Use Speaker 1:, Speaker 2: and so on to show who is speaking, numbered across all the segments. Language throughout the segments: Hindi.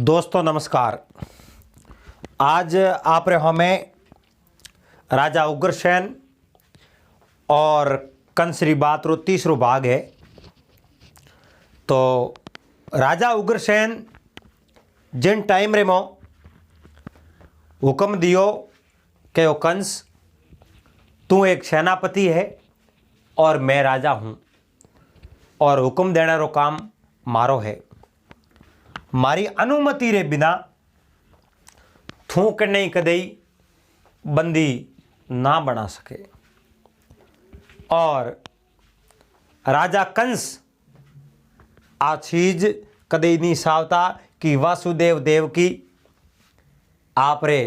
Speaker 1: दोस्तों नमस्कार। आज आप रहे हमें राजा उग्रसेन और कंसरी बात रो तीसरो भाग है। तो राजा उग्रसेन जिन टाइम रे मो हुक्म दियो कि ओ कंस तू एक सेनापति है और मैं राजा हूँ और हुक्म देने रो काम मारो है। मारी अनुमति रे बिना थूक नहीं कदई बंदी ना बना सके। और राजा कंस आ चीज कदई नहीं सावता कि वासुदेव देव की आप रे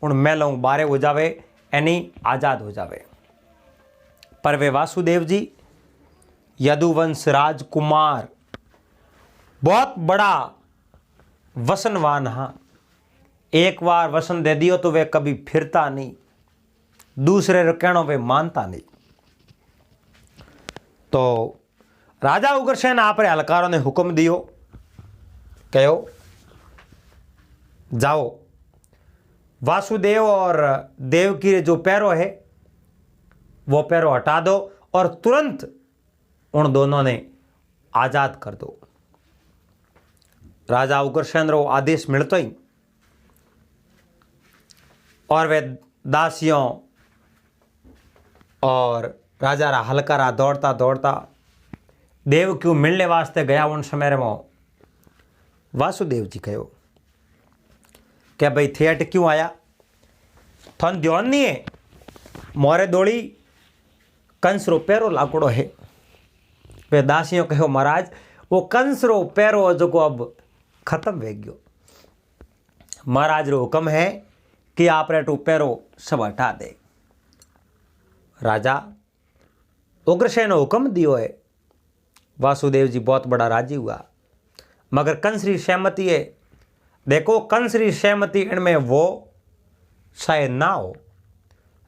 Speaker 1: उन मेलों बारे हो जावे यानी आजाद हो जावे। पर वे वासुदेव जी यदुवंश राजकुमार बहुत बड़ा वसनवान। हाँ, एक बार वसन दे दियो तो वे कभी फिरता नहीं, दूसरे रे कहणो वे मानता नहीं। तो राजा उग्रसेन आप रे हलकारों ने हुक्म दियो कहो जाओ वासुदेव और देवकी रे जो पैरों है वो पैरों हटा दो और तुरंत उन दोनों ने आजाद कर दो। राजा उग्रसेन रो आदेश मिलतो ही और वे दासियों और राजा रा हलकारा दौड़ता दौड़ता देव क्यों मिलने वास्ते गया। उन समय में वासुदेव जी कहो क्या भाई थिएट क्यों आया, थन ध्यान नहीं है मोरे दौड़ी कंस रो पैरो लाकड़ो है। वे दासियों कहो महाराज वो कंस रो पैरो जो को अब खत्म हो गयो। महाराज रो हुक्म है कि आप रे पैरो सब हटा दे। राजा उग्रसेन हुक्म दियो है। वासुदेव जी बहुत बड़ा राजी हुआ मगर कंसरी सहमति है। देखो कंसरी सहमति इनमें वो शायद ना हो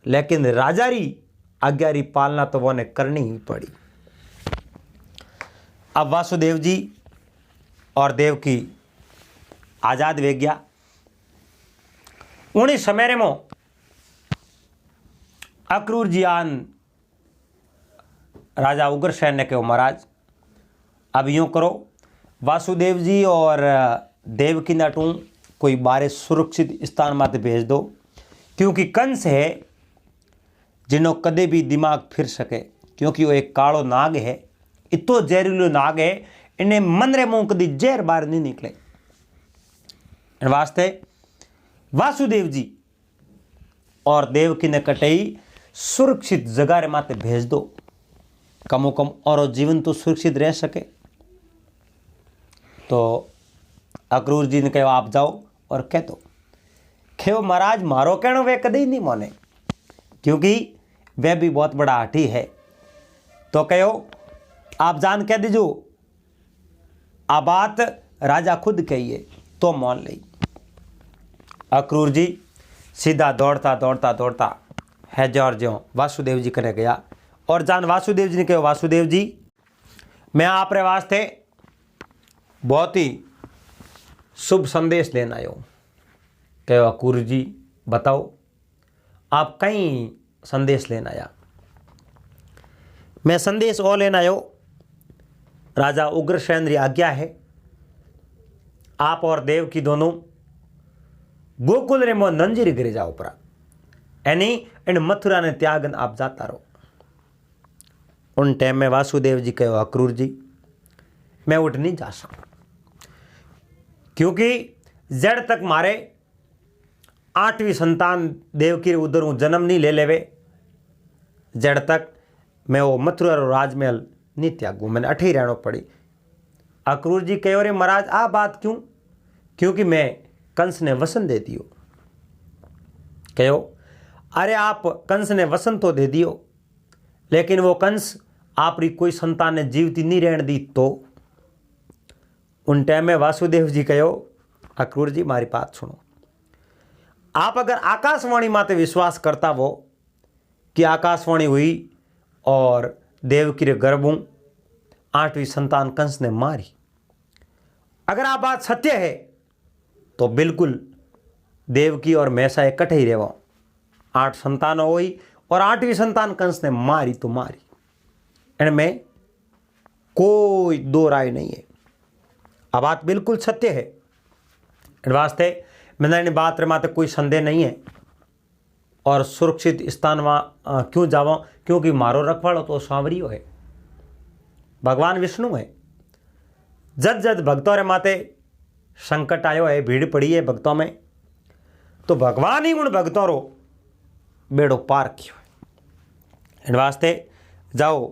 Speaker 1: लेकिन राजा री आज्ञा री पालना तो वो ने करनी ही पड़ी। अब वासुदेव जी और देव की आजाद वे गया। उन्हीं समय में अक्रूर जी आन राजा उग्रसेन ने कहो महाराज अब यूं करो वासुदेव जी और देवकी नटू कोई बारे सुरक्षित स्थान माते भेज दो क्योंकि कंस है जिन्हों कदे भी दिमाग फिर सके क्योंकि वो एक कालो नाग है, इतो जहरीलो नाग है इन्हें मन रे मुंह कदी जहर बाहर नहीं निकले। इन वास्ते वासुदेव जी और देवकी ने कटई सुरक्षित जगह रे माते भेज दो कमो कम और जीवन तो सुरक्षित रह सके। तो अक्रूर जी ने कहा आप जाओ और कह दो खेव महाराज मारो कहनो वे कदे नहीं माने क्योंकि वह भी बहुत बड़ा हाथी है। तो कहो आप जान कह दीजो आ बात राजा खुद कहिए तो मान ली। अक्रूर जी सीधा दौड़ता दौड़ता दौड़ता है जो ज्यों वासुदेव जी करे गया और जान वासुदेव जी ने कहो वासुदेव जी मैं आप रे वास्ते बहुत ही शुभ संदेश लेना आयो। कहो अक्रूर जी बताओ आप कहीं संदेश लेना आया। मैं संदेश और लेना आयो राजा उग्रसेन री आज्ञा है आप और देव की दोनों गोकुल रे मो नंजीर गिर जाओ परा यानी इन मथुरा ने त्यागन आप जाता रहो। उन टाइम में वासुदेव जी कहो अक्रूर जी मैं उठ नहीं जा सकता क्योंकि जड़ तक मारे 8वीं संतान देवकी उधर हूँ जन्म नहीं ले लेवे जड़ तक मैं वो मथुरा रो राजमहल नहीं त्यागू मैंने अठी रहना पड़ी। अक्रूर जी कहो रे महाराज आ बात क्यों क्योंकि मैं कंस ने वसन दे दियो। कहो अरे आप कंस ने वसन तो दे दियो लेकिन वो कंस आप री कोई संतान ने जीवती नहीं रहने दी। तो उन टाइम में वासुदेव जी कहो अक्रूर जी मारी बात सुनो आप अगर आकाशवाणी माते विश्वास करता वो कि आकाशवाणी हुई और देवकी रे गर्भों 8वीं संतान कंस ने मारी, अगर आ बात सत्य है तो बिल्कुल देवकी और मैसा इकट्ठे ही रहो। 8 संतान हुई और 8वीं संतान कंस ने मारी तो मारी, इनमें कोई दो राय नहीं है। अब बात बिल्कुल सत्य है, इन वास्ते मैंने इन बात रे माते कोई संदेह नहीं है। और सुरक्षित स्थान वहाँ क्यों जावा, क्योंकि मारो रखवाड़ो तो सांवरियो है, भगवान विष्णु है। जद जद भक्तों रे माते संकट आयो है, भीड़ पड़ी है भक्तों में, तो भगवान ही उन भक्तों रो बेड़ो पार कियो है। इन वास्ते जाओ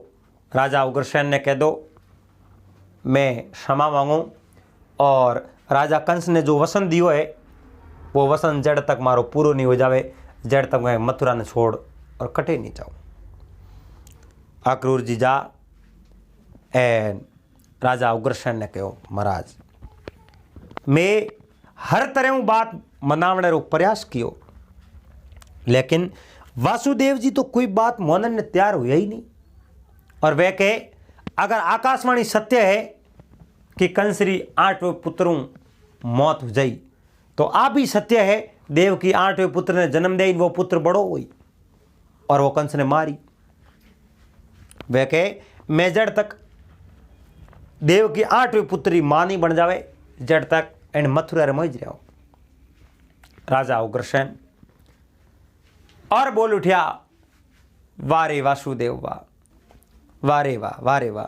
Speaker 1: राजा उग्रसेन ने कह दो मैं क्षमा मांगू, और राजा कंस ने जो वसन दियो है वो वसन जड़ तक मारो पूरो नहीं हो जावे, जड़ तक मैं मथुरा ने छोड़ और कटे नहीं जाऊँ। अक्रूर जी जा एन राजा उग्रसेन ने कहो महाराज मैं हर तरह बात मनावने रो प्रयास कियो, लेकिन वासुदेव जी तो कोई बात मानने ने तैयार हुआ ही नहीं। और वह कहे अगर आकाशवाणी सत्य है कि कंसरी 8वें पुत्रों मौत हो जाई, तो आप भी सत्य है देव की 8वें पुत्र ने जन्म दे, वो पुत्र बड़ो हुई और वो कंस ने मारी। वह कहे मैं जड़ तक देव की 8वीं पुत्री मां नहीं बन जावे, जड़ तक इन मथुरा रे मोज रहो। राजा उग्रसेन और बोल उठिया वारे वासुदेव वाह, वारे वाह, वारे वाह,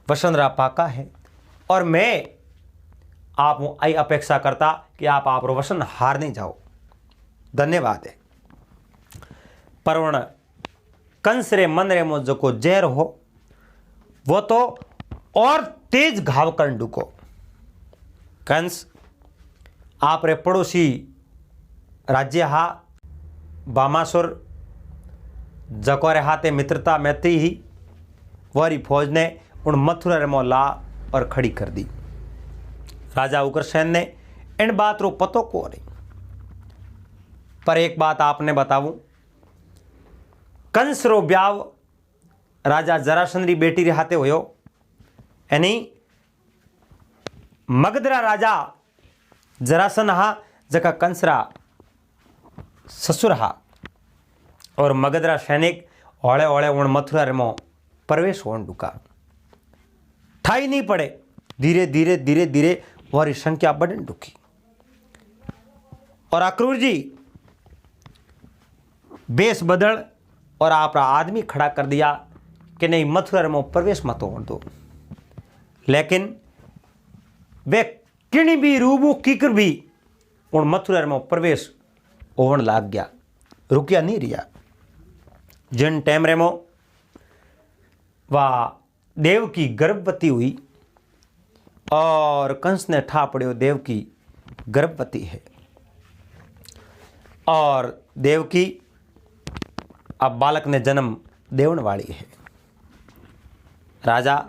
Speaker 1: वसुंधरा पाका है और मैं आप आई अपेक्षा करता कि आप वसन हार नहीं जाओ, धन्यवाद है। परवण कंस रे मन रे मो जो को जहर हो वो तो और तेज घाव कर डुको। कंस आप रे पड़ोसी राज्य हा बामासुर जको रे हाथे मित्रता मैत्री ही वारी फौज ने उन मथुरा रे ला और खड़ी कर दी। राजा उग्रसेन ने इन बात रो पतो को नहीं, पर एक बात आपने बताऊं, कंस रो ब्याव राजा जरासंध री बेटी रे हाथे होयो, यानी मगधरा राजा जरासंध हा जका कंसरा ससुर हा, और मगधरा सैनिक हौले हौले उन मथुरा रे मो प्रवेश होने डुका। ठाई नहीं पड़े, धीरे धीरे धीरे धीरे वारी संख्या बढ़ने डुकी। और अक्रूर जी बेस बदल और आपका आदमी खड़ा कर दिया कि नहीं मथुरा में प्रवेश मत होने दो, लेकिन वे किणी भी रूबू कीकर भी उन मथुरा में प्रवेश होने लग गया, रुकिया नहीं रिया। जिन टाइम रेमो वह देव की गर्भवती हुई और कंस ने ठा पड़ियो देव की गर्भवती है, और देव की अब बालक ने जन्म देवन वाली है। राजा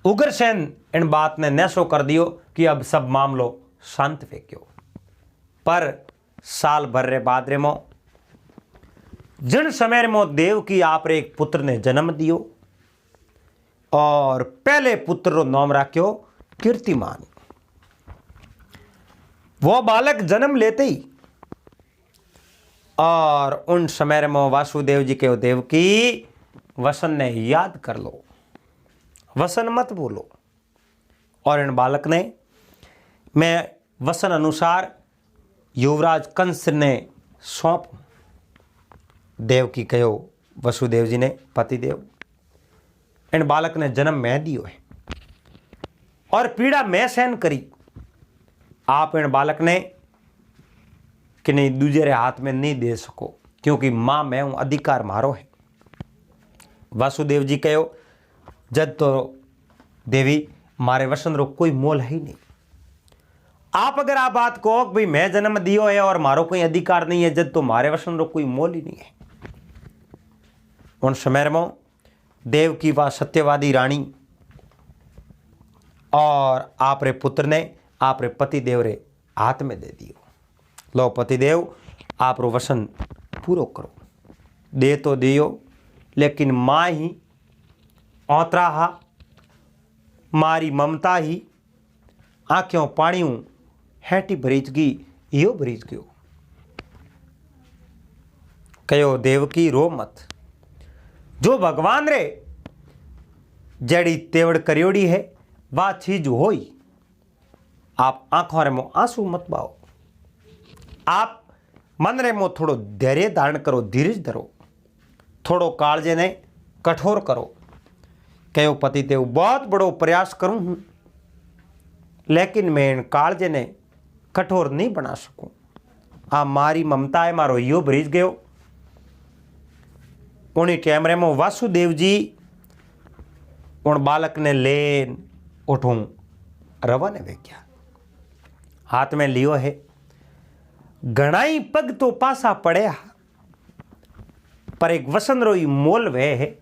Speaker 1: उग्रसेन इन बात ने नैसो कर दियो कि अब सब मामलो शांत फेंक्यो। पर साल भर रे बाद रे मो जिन समय मो देव की आप रे एक पुत्र ने जन्म दियो और पहले पुत्र रो नाम राख्यो कीर्तिमान। वो बालक जन्म लेते ही और उन समय में वासुदेव जी के देव की वसन ने याद कर लो, वसन मत भूलो। और इन बालक ने मैं वसन अनुसार युवराज कंस ने सौंप। देव की कहो वसुदेव जी ने पतिदेव इन बालक ने जन्म मैं दियो है और पीड़ा मैं सहन करी। आप इन बालक ने कि नहीं दूजे रे हाथ में नहीं दे सको, क्योंकि मां मैं हूं, अधिकार मारो है। वासुदेव जी कहो जद तो देवी मारे वसन रो कोई मोल है ही नहीं। आप अगर आप बात कहो कि भाई मैं जन्म दियो है और मारो कोई अधिकार नहीं है, जद तो मारे वसन रो कोई मोल ही नहीं है। उन समय में देव की वह सत्यवादी रानी और आप रे पुत्र ने आप रे पति देव रे हाथ में दे दियो। लो पतिदेव आप रो वसन पूरो करो। दे तो दियो, लेकिन माँ ही औतरा हा, मारी ममता ही आँखों पाणियों हेटी भरीज गई यो भरीज गयो। कहो देवकी रो मत, जो भगवान रे जड़ी तेवड़ करियोड़ी है वा चीज होई। आप आंखों रे मो आंसू मत बाओ, आप मन रे मो थोड़ो धैर्य धारण करो, धीरज धरो, थोड़ो कालजे ने कठोर करो। कहो पति देव बहुत बड़ो प्रयास करूं हूं, लेकिन मैं इन कालजे ने कठोर नहीं बना सकूं। आ मारी ममता है मारो यो भरीज गयो। उन्हीं कैमरे में वासुदेव जी उन बालक ने लेन उठूं रवाने वे क्या हाथ में लियो है। घणाई पग तो पासा पड़े, पर एक वसन रोई मोल वे है।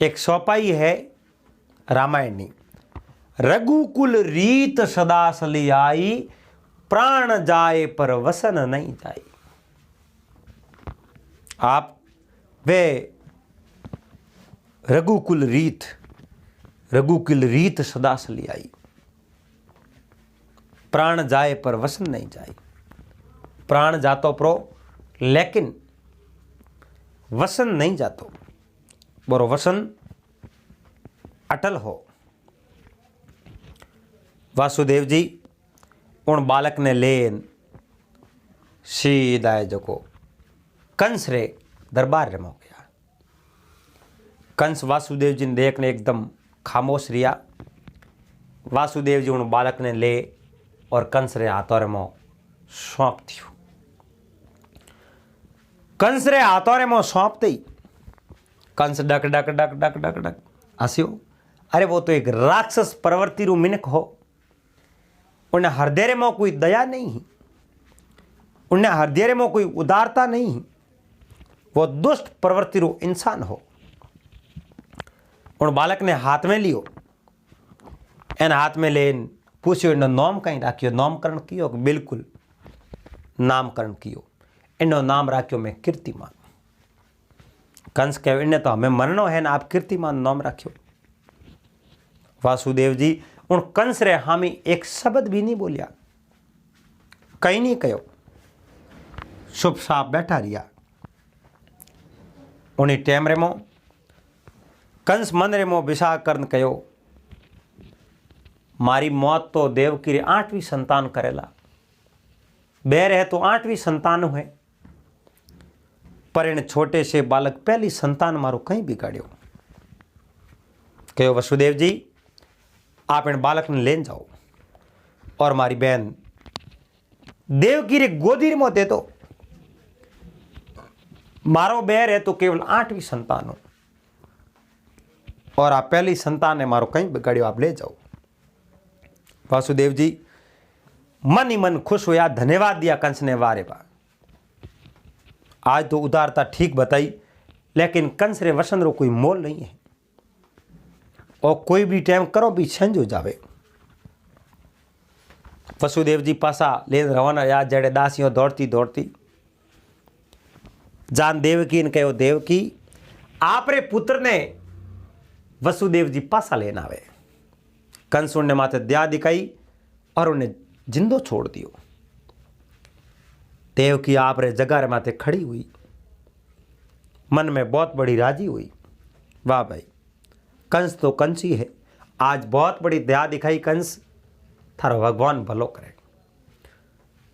Speaker 1: एक सौपाई है रामायणी, रघुकुल रीत सदा सली आई, प्राण जाए पर वसन नहीं जाए। आप वे रघुकुल रीत सदा सली आई, प्राण जाए पर वसन नहीं जाए। प्राण जातो प्रो लेकिन वसन नहीं जातो, बोरो वसन अटल हो। वासुदेव जी उन बालक ने लेन सीधा जको कंस रे दरबार में हो गया। कंस वासुदेव जी ने देखने एकदम खामोश रिया। वासुदेव जी उन बालक ने ले और कंस रे हाथों रे मों सौंप दियो। कंस रे हाथों रे मों सौंपते ही कंस डक डक डक डक डक डक हंसियो। अरे वो तो एक राक्षस प्रवृत्ति रू मिनक हो, उन्हें हृदय में कोई दया नहीं, उन्हें हृदय में कोई उदारता नहीं, वो दुष्ट प्रवृत्ति रू इंसान हो। उन बालक ने हाथ में लियो, एन हाथ में लेन पूछ्यो इनो नाम कहीं राख्यो, नामकरण कियो? बिल्कुल नामकरण कियो। इनो नाम राख्यो मैं कीर्तिमान। कंस कहे इन्हें तो हमें मरनो है ना, आप कीर्तिमान नाम राख्यो। वासुदेव जी उन कंस रे हामी एक शब्द भी नहीं बोलिया, कहीं नहीं कहो, शुभ साप बैठा रिया। उन्हीं टेम रे मो कंस मन रे मो विषा करन कहो, मारी मौत तो देव की 8वीं संतान करेला, बैर है तो 8वीं संतान है, पर इन छोटे से बालक पहली संतान मारो कहीं बिगाड़ियो। कहो वसुदेव जी आप इन बालक ने लेन जाओ और मारी बहन देवकी रे गोदी में दे दो। मारो बैर है तो केवल 8वीं संतान हो, और आप पहली संतान है मारो कहीं बिगाड़ियो, आप ले जाओ। वासुदेव जी मन ही मन खुश हुआ, धन्यवाद दिया कंस ने। वारे वाह, आज तो उदारता ठीक बताई, लेकिन कंस रे वसन रो कोई मोल नहीं है, और कोई भी टाइम करो भी संज हो जावे। वसुदेव जी पासा ले रवाना या जड़े दासियों दौड़ती दौड़ती जान देवकी ने कहो, देवकी आप रे पुत्र ने वसुदेव जी पासा लेना आवे। कंस उन्हें माथे दया दिखाई और उन्हें जिंदो छोड़ दियो। देवकी आप रे जगह रे माथे खड़ी हुई, मन में बहुत बड़ी राजी हुई। वाह भाई, कंस तो कंस ही है, आज बहुत बड़ी दया दिखाई कंस, थारो भगवान भलो करे।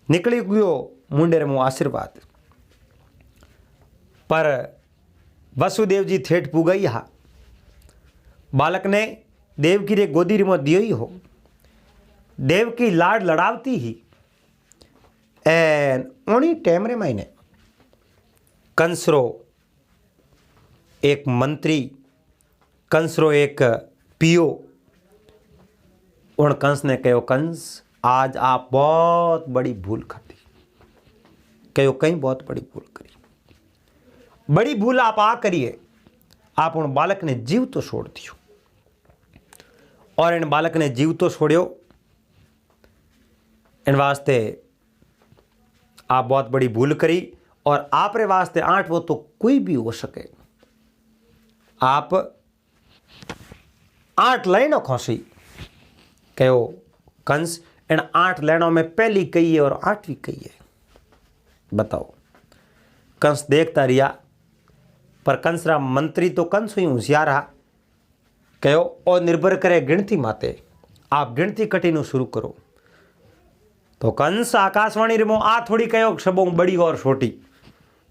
Speaker 1: निकली गयो मुंडे रे मुँह आशीर्वाद, पर वसुदेव जी ठेठ पुगई हा। बालक ने देवकी रे गोदी रे दियो ही हो, देवकी लाड लड़ावती ही। एन उन्हीं टाइम रे महीने कंसरो एक मंत्री, कंसरो एक पियो, उन कंस ने कहो, कंस आज आप बहुत बड़ी भूल कर दी। कहो कहीं बहुत बड़ी भूल करी, बड़ी भूल आप आ करिए, आप उन बालक ने जीव तो छोड़ दियो। और इन बालक ने जीव तो छोड़ियो, इन वास्ते आप बहुत बड़ी भूल करी, और आप रे वास्ते 8 वो तो कोई भी हो सके। आप 8 लाइनों खोसी। कहो कंस इन 8 लाइनों में पहली कही है और 8वीं कही है। बताओ। कंस देखता रिया, पर कंस रा मंत्री तो कंस हुई होशियार रहा। कहो और निर्भर करे गिनती माते, आप गिनती कठिन शुरू करो। तो कंस आकाशवाणी रे आ थोड़ी कहो सबों बड़ी और छोटी,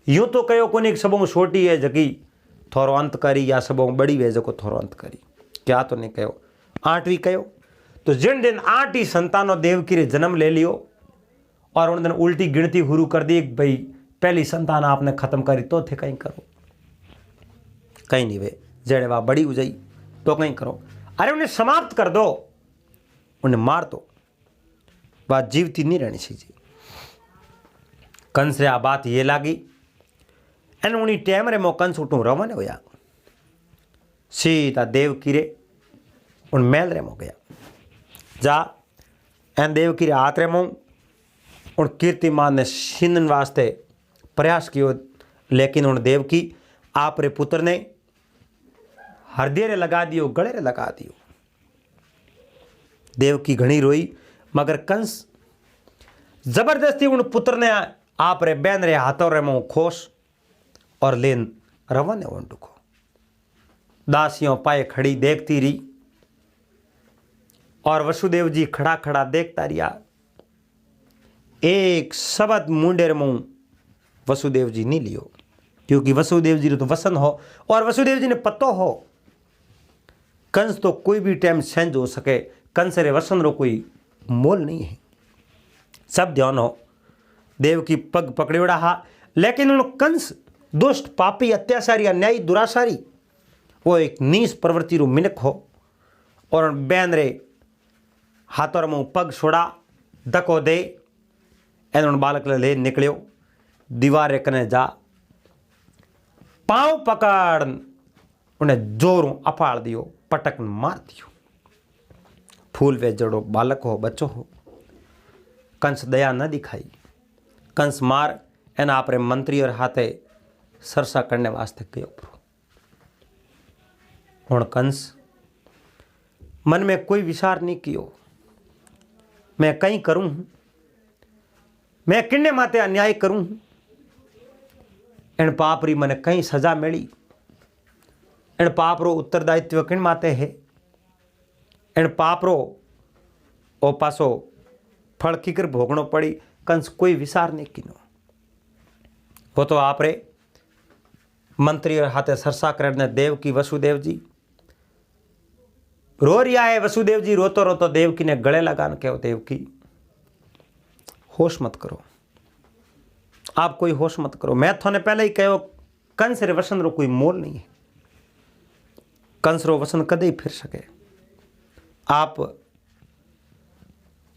Speaker 1: यूं तो कहो कोनी सबों छोटी है जगी थोरो अंत करी, या सबों बड़ी है जको थोरो अंत करी, क्या तो नहीं कहो 8वीं कहो। तो जिन दिन 8 ही संतानों देवकी रे जन्म ले लियो और उन दिन उल्टी गिनती शुरू कर दी, भाई पहली संतान आपने खत्म करी तो थे कहीं करो, कहीं नहीं वे जेड़े वह बड़ी हो जाई तो कहीं करो, अरे उन्हें समाप्त कर दो, उन्हें मार दो, वह जीवती नहीं रहनी चाहिए। कंस रे आ बात ये लागी एन उन्हीं टाइम रे मो कंस उठू रवाने होया, सीधा देवकी रे उन मेल रे मो गया। जा एन देवकी रे हाथ रे मो उन कीर्तिमान ने छीनन वास्ते प्रयास कियो, लेकिन उन देवकी आप रे पुत्र ने हृदय रे लगा दियो, गले रे लगा दियो। देवकी घणी रोई, मगर कंस जबरदस्ती उन पुत्र ने आप रे बैन रे हाथों रे मो खोस और लेन रवाने वंडू को। दासियों पाए खड़ी देखती रही और वसुदेव जी खड़ा खड़ा देखता रिया। एक शब्द मुंडे रे मुंह वसुदेव जी नहीं लियो, क्योंकि वसुदेव जी तो वसन हो और वसुदेव जी ने पतो हो कंस तो कोई भी टाइम सेंज हो सके, कंस रे वसन रो कोई मोल नहीं है। सब ध्यान हो, देव की पग पकड़ेड़ा हा, लेकिन उन कंस दुष्ट पापी अत्याचारी अन्यायी दुराचारी वो एक नीच प्रवृत्ति रू मिनक हो और बैन रे हाथों मुँह पग छोड़ा धक्को दे एन उन बालक ले निकलियो। दीवार कने जा पाँव पकड़ उन्हें जोरों अपाड़ दियो, पटक मार दियो। फूल वे जड़ो बालक हो बच्चो हो, कंस दया न दिखाई। कंस मार एन आप रे मंत्री और हाथे सरसा करने वास्ते गयो। हुण कंस मन में कोई विचार नहीं कियो, मैं कहीं करूं, मैं किन्ने माते अन्याय करूं, इन पाप री मने कहीं सजा मिली, इन पाप रो उत्तरदायित्व किन माते है, इन पाप रो ओ पासो फल किकर भोगनो पड़ी। कंस कोई विचार नहीं किनो, वो तो आप रे मंत्री और हाथे सरसा करने देव की वसुदेव जी रो रिया है। वसुदेव जी रोतो रोतो देवकी ने गले लगान कहो, देवकी होश मत करो, आप कोई होश मत करो, मैं थोने पहले ही कहो कंस रे वसन रो कोई मोल नहीं है, कंस रो वसन कदे ही फिर सके। आप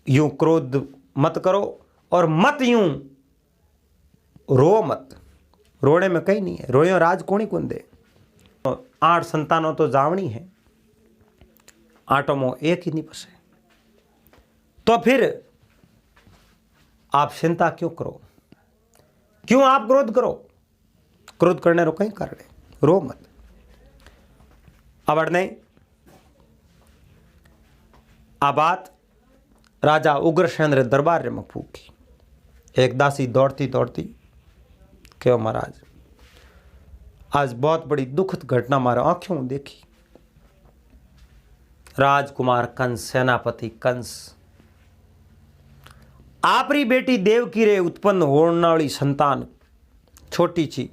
Speaker 1: यूं क्रोध मत करो और मत यूं रो मत, रोने में कहीं नहीं है, रोयो राज कोणी कुन दे। 8 संतानों तो जावनी है, आटो में एक ही नहीं बसे, तो फिर आप चिंता क्यों करो, क्यों आप क्रोध करो, क्रोध करने रो कहीं कारण है, रो मत। अब नहीं आ बात राजा उग्रसेन रे दरबार रे में फूकी। एक दासी दौड़ती दौड़ती क्यों महाराज आज बहुत बड़ी दुखद घटना हमारे आंखों में देखी। राजकुमार कंस, सेनापति कंस आपरी बेटी देवकी रे उत्पन्न होने वाली संतान छोटी ची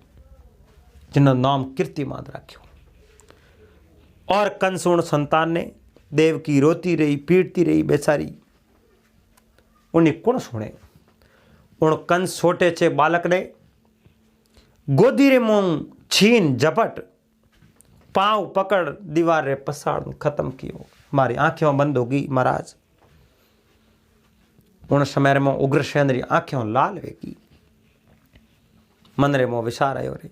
Speaker 1: जिन्होंने नाम कीर्तिमान रखियो, और कंस उन संतान ने देवकी रोती रही पीटती रही बेचारी, उन्हें कौन सुने। उन कंस छोटे चे बालक ने गोदी रे मुंह छीन झपट पांव पकड़ दीवार रे पसाड़ खत्म कियो। हमारी आंखें बंद होगी महाराज। उन समय में उग्रसेन री आंखें लाल वेगी। मन रे मो विचार आयो रे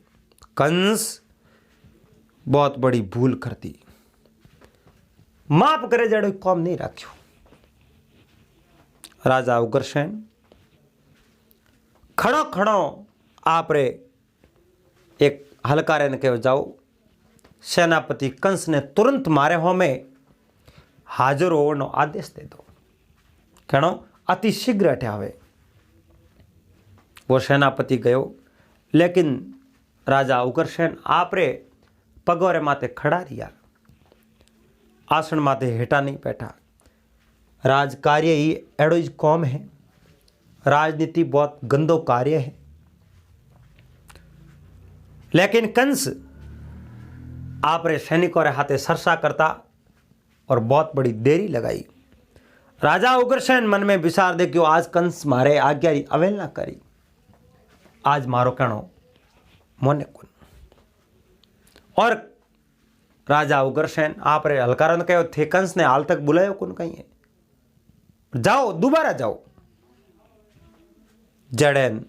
Speaker 1: कंस बहुत बड़ी भूल कर दी, माफ करे जड़ो काम नहीं राख्यो। राजा उग्रसेन खड़ो खड़ो आप रे एक हलकारे ने कहो जाओ, सेनापति कंस ने तुरंत मारे हो में हाजिर होने आदेश दे दो। कहनो अति शीघ्र हटावे। वो सेनापति गयो, लेकिन राजा उग्रसेन आपरे पगोरे माथे खड़ा रिया, आसन माथे हेठा नहीं बैठा। राज कार्य ही एड़ो ही कौम है, राजनीति बहुत गंदो कार्य है। लेकिन कंस आपरे सैनिकों रे हाथे सरसा करता और बहुत बड़ी देरी लगाई। राजा उग्रसेन मन में विचार दे कि आज कंस मारे आज्ञा री अवहेलना करी, आज मारो कहणो मोने कुन। और राजा उग्रसेन आपरे हलकारण कहो थे कंस ने हाल तक बुलायो कुन कहीं है, जाओ दोबारा जाओ। जड़ेन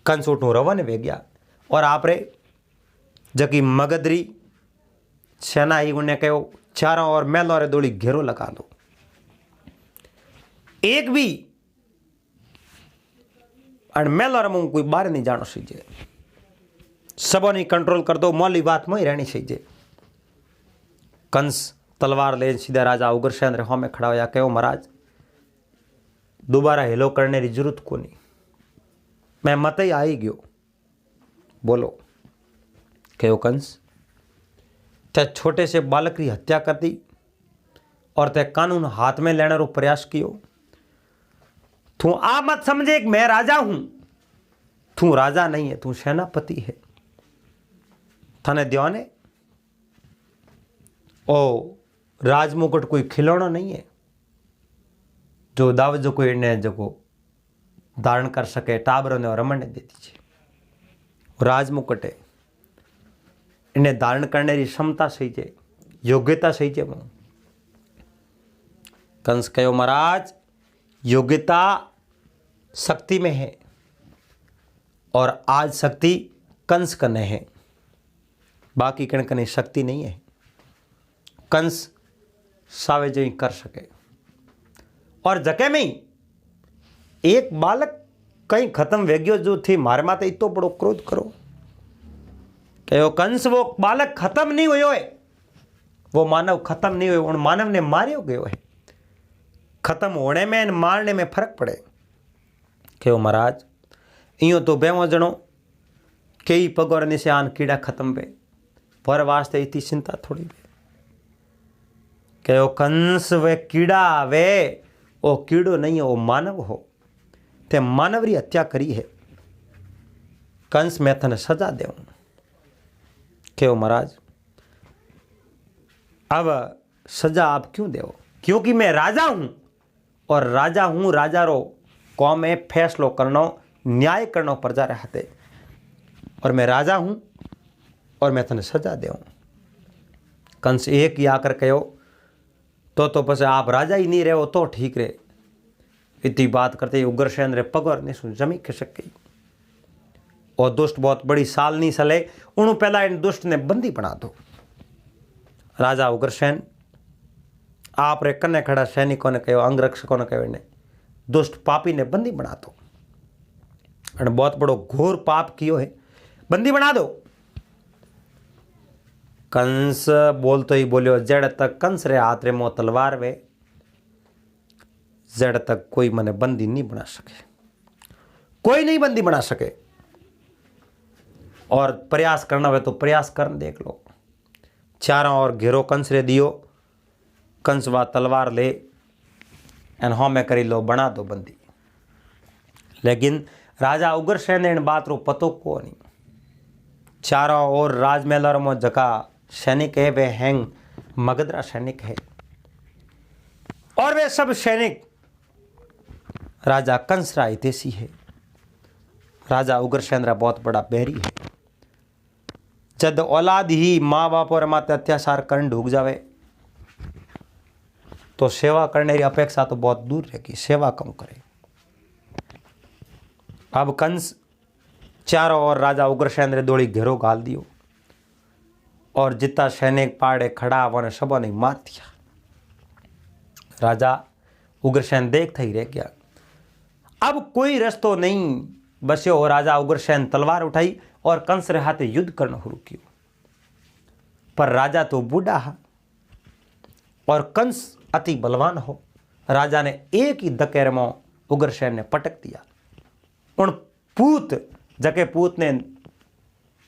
Speaker 1: कंस उठू रवन वे गया और आपरे जकी मगधरी सेना ही उन्हें कहो चारों ओर मेलों रे दोड़ी घेरो लगा दो, एक भी मेलों रे कोई बाहर नहीं जानो सीजे, सबों ने कंट्रोल कर दो, मौली बात में ही रहनी सीजे। कंस तलवार ले सीधा राजा उग्रसेन रे में खड़ा होया, कहो महाराज दोबारा हेलो करने की जरूरत को नहीं, मैं मत ही आई गयो, बोलो। कहो कंस ते छोटे से बालक की हत्या कर दी और ते कानून हाथ में लेने रो प्रयास कियो। तू आ मत समझे कि मैं राजा हूं, तू राजा नहीं है, तू सेनापति है। थाने ध्यान ओ राजमुकुट कोई खिलौना नहीं है जो दाव जो कोई ने जो धारण कर सके, टाबरों ने रमण ने दे दीजिए। राजमुकुट है, इन्हें धारण करने की क्षमता सही है, योग्यता सही है। कंस कहो महाराज योग्यता शक्ति में है और आज शक्ति कंस कने है, बाकी कण कने शक्ति नहीं है। कंस सावे जो ही कर सके और जके में ही एक बालक कहीं खत्म वेग्यो जो थी मारे माते इतो बड़ो क्रोध करो। कहो कंस वो बालक खत्म नहीं हुयो है, वो मानव खत्म नहीं हुए, उन मानव ने मारियो गयो है। खत्म होने में और मारने में फर्क पड़े। कहो महाराज इं तो बेवो जणो कई पगोर निशान कीड़ा खत्म वे, पर वास्ते इतनी चिंता थोड़ी वे। कहो कंस वे कीड़ा वे, वो कीड़ो नहीं है, वो मानव हो, ते मानव री हत्या करी है। कंस मैं तने सजा देऊं। कहो महाराज अब सजा आप क्यों देव, क्योंकि मैं राजा हूं और राजा हूं, राजा रो कौम में फैसलो करनो न्याय करनो प्रजा रे हाथे, और मैं राजा हूं और मैं तने सजा देऊं। कंस एक ही आकर कहो तो बस आप राजा ही नहीं रहे तो ठीक रहे। इतनी बात करते उग्रसेन रे पगोर ने सुन जमी खिसक गई और दुष्ट बहुत बड़ी साल नहीं सले, उन्होंने पहला इन दुष्ट ने बंदी बना दो। राजा उग्रसेन आप रे कन्ने खड़ा सैनिकों ने कहो, अंगरक्षकों ने कहो, इन्हें दुष्ट पापी ने बंदी बना दो, और बहुत बड़ो घोर पाप कियो है, बंदी बना दो। कंस बोल तो ही बोलियो जड़ तक कंस रे हाथ रे मो तलवार वे, जड़ तक कोई मने बंदी नहीं बना सके, कोई नहीं बंदी बना सके। और प्रयास करना हो तो प्रयास कर देख लो। चारों ओर घेरो कंस रे दियो, कंस वा तलवार ले एन हाँ में करी लो, बना दो बंदी। लेकिन राजा उग्रसेन ने इन बात रो पतो को नहीं। चारों ओर राजमहल में जका सैनिक है वे हैंग मगधरा सैनिक है, और वे सब सैनिक राजा कंस रा हितेशी है। राजा उग्रसेन रा बहुत बड़ा बैरी है। जद औलाद ही माँ बाप और माते अत्याचार करने ढूक जावे तो सेवा करने की अपेक्षा तो बहुत दूर रहेगी, सेवा कम करे। अब कंस चारों ओर राजा उग्रसेन रे दोड़ी घेरो गाल दियो और जितना सैनिक पाड़े खड़ा वन सबों ने मार दिया। राजा उग्रसेन देखता ही रह गया, अब कोई रस्तो नहीं बस्यो। राजा उग्रसेन तलवार उठाई और कंस रे हाथे युद्ध करना शुरू किया। पर राजा तो बूढ़ा है और कंस अति बलवान हो। राजा ने एक ही धकेर में उग्रसेन ने पटक दिया। उन पूत जके पूत ने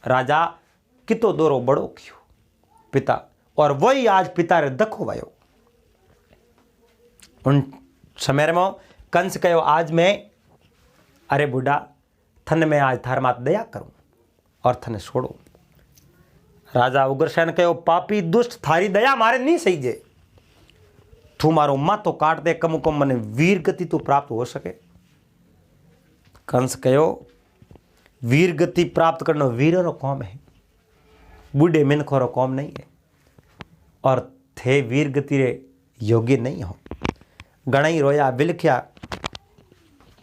Speaker 1: राजा कितो दोरो बड़ो कियो पिता, और वही आज पिता रे दखो वायो। उन समय में कंस कहो आज मैं अरे बुढ़ा थन में आज थार मात दया करूं और थने छोड़ो। राजा उग्रसेन कहो पापी दुष्ट थारी दया मारे नहीं सही जे, तू मारो मातो काट दे कम कम मने वीर गति तो प्राप्त हो सके। कंस कहो वीर गति प्राप्त करना वीर रो काम है, बूढ़े मिनखो रो काम नहीं है, और थे वीर गति रे योग्य नहीं हो। गणई रोया विलख्या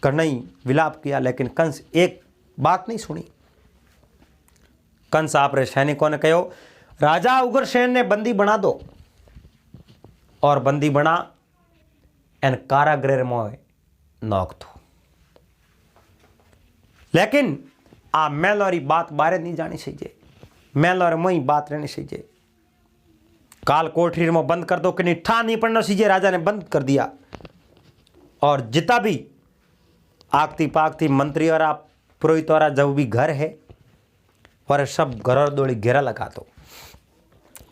Speaker 1: कन्हई विलाप किया, लेकिन कंस एक बात नहीं सुनी। कंस आप रे सैनिकों ने कहो राजा उग्रसेन ने बंदी बना दो, और बंदी बना एन कारागृह में नौक दो। लेकिन आ मेलोरी बात बारे नहीं जानी चाहिए, मेलोर मई बात रहनी चाहिए। काल कोठरी में बंद कर दो कि नहीं ठा नहीं पड़ना चाहिए। राजा ने बंद कर दिया, और जितना भी आगती पागती मंत्री और पुरोहित और जब भी घर है और सब घर दौड़ी घेरा लगा दो,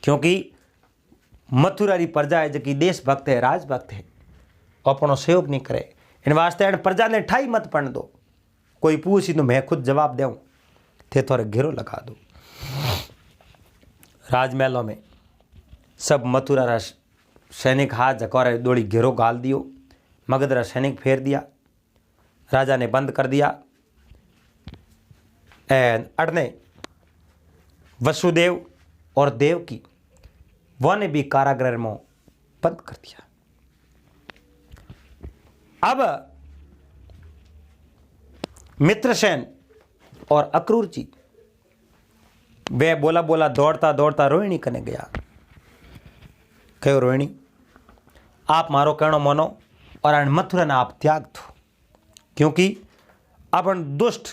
Speaker 1: क्योंकि मथुरा री प्रजा है जो देशभक्त है, राजभक्त है, अपनो सहयोग नहीं करे। इन वास्ते प्रजा ने ठाई मत पड़ने दो, कोई पूछी तो मैं खुद जवाब दूं, थे थोड़े घेरो लगा दो। राजमहलों में सब मथुरा रा सैनिक हाथ जकोरे दौड़ी घेरो गाल दियो, मगध रा सैनिक फेर दिया, राजा ने बंद कर दिया। एंड अड़ने वसुदेव और देवकी वह ने भी कारागृह में बंद कर दिया। अब मित्रसेन और अक्रूर जी वे बोला बोला दौड़ता दौड़ता रोहिणी कने गया। कहो रोहिणी आप मारो कहनो मानो और मथुरा ने आप त्याग दो, क्योंकि अपन दुष्ट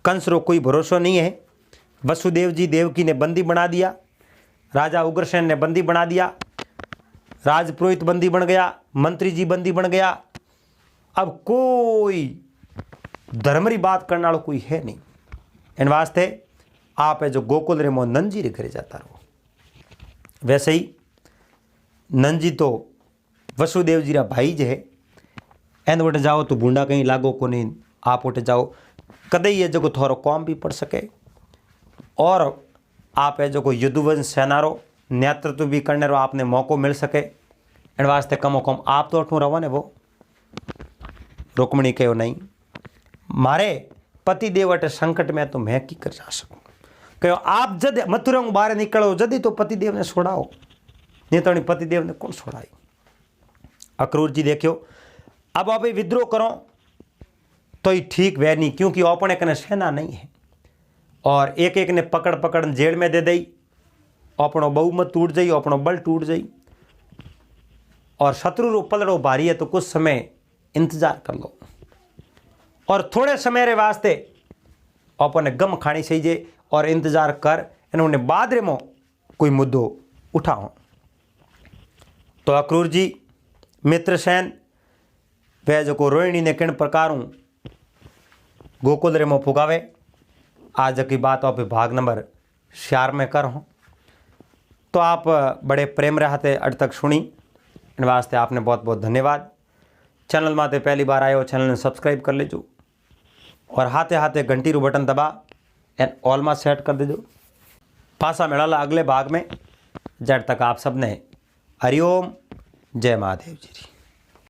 Speaker 1: कंस रो कोई भरोसा नहीं है। वसुदेव जी देवकी ने बंदी बना दिया, राजा उग्रसेन ने बंदी बना दिया, राजपुरोहित बंदी बन गया, मंत्री जी बंदी बन गया। अब कोई धर्म री बात करने वाला कोई है नहीं। इन वास्ते आप है जो गोकुल रे मो नंजी रे घरे जाता रहो। वैसे ही नंजी तो वसुदेव जी रा भाई जे है, एन वटे जाओ तो बूंडा कहीं लागो को नहीं, आप वटे जाओ कदे ये जो थोड़ो कौम भी पड़ सके, और आप है जो को युद्धवंश सेनारो नेतृत्व भी करने रो आपने मौको मिल सके। इन वास्ते कमो कम आप तो अठू रहो ने। वो रुक्मणी कहो नहीं मारे पति देवटे संकट में तो मैं की कर जा सकूं। कहो आप जद मथुरा में बाहर निकलो जदी तो पतिदेव ने छोड़ाओ, नहीं तो पतिदेव ने कौन छोड़ाई। अक्रूर जी देखियो अब आप विद्रोह करो तो ही ठीक वह नहीं, क्योंकि अपने कने सेना नहीं है, और एक एक ने पकड़ पकड़ जेल में दे दई, अपनो बहुमत टूट जाई, अपनो बल टूट जाई, और शत्रु रो पलड़ो भारी है तो कुछ समय इंतजार कर लो, और थोड़े समय रे वास्ते अपने गम खानी चाहिए और इंतजार कर इन्होंने बाद रे मो कोई मुद्दो उठाओ। तो अक्रूर जी मित्रसेन वह जो को रोहिणी ने किन प्रकार गोकुल रे मो फुगावे। आज की बात आप भाग नंबर 4 में कर हो, तो आप बड़े प्रेम रहते अड तक सुनी, इन वास्ते आपने बहुत बहुत धन्यवाद। चैनल माते पहली बार आयो चैनल ने सब्सक्राइब कर लेजो, और हाथे हाथे घंटी रू बटन दबा एंड ऑल में सेट कर देजो। पासा मेला अगले भाग में, जब तक आप सबने हरिओम जय महादेव जी।